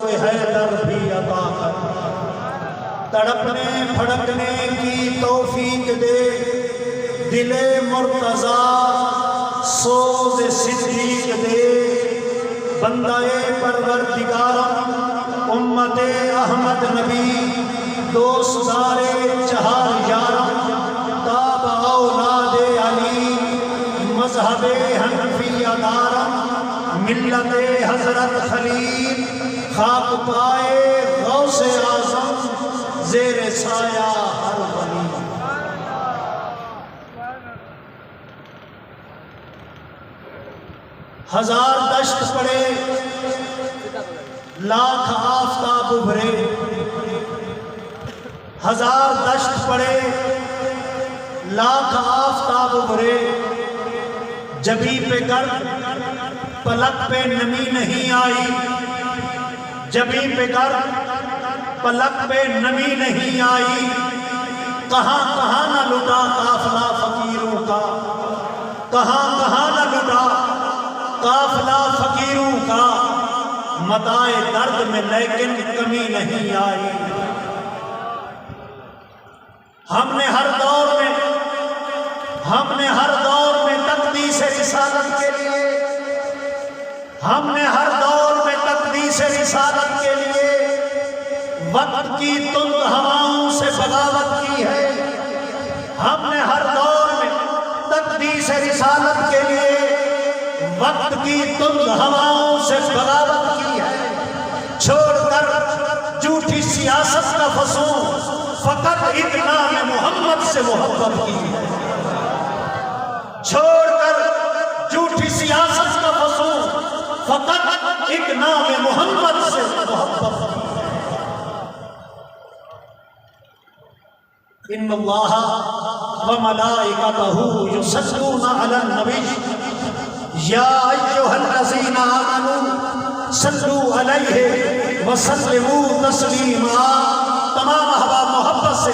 حیدر بھی عطا کر، تڑپنے پھڑکنے کی توفیق دے، دل مرتضیٰ سوز صدیق دے، بندہ پروردگارم امت احمد نبی دوستدار چہار یارم، تاب اولاد علی مذہب حنفیہ دارم، ملت حضرت خلیل خاک پائے غوث اعظم زیر سایہ ہر ولی۔ ہزار دشت پڑے لاکھ آفتاب ابھرے، ہزار دشت پڑے لاکھ آفتاب ابھرے، جبھی پہ گرد پلک پہ نمی نہیں آئی، جبھی پہ گرد پلک پہ نمی نہیں آئی، کہاں کہاں نہ لٹا قافلہ فقیروں کا، کہاں کہاں نہ لٹا قافلہ فقیروں کا، متاع درد میں لیکن کمی نہیں آئی۔ ہم نے ہر دور میں تقدیس رسالت کے لیے، ہم نے ہر دور میں تقدیس رسالت کے لیے وقت کی تند ہواؤں سے بغاوت کی ہے، ہم نے ہر دور میں تقدیس رسالت کے لیے وقت کی تند ہواؤں سے بغاوت کی ہے، چھوڑ کر جھوٹی سیاست کا فسون فقط اتنام محمد سے محبت کی ہے، چھوڑ کر جھوٹی سیاست کا فسون فقط ایک نام محمد سے محبت کی۔ ان اللہ وملائکتہ یصلون علی النبی یا ایھا الذین آمنوا صلوا علیہ وسلموا تسلیما۔ تمام احباب محبت سے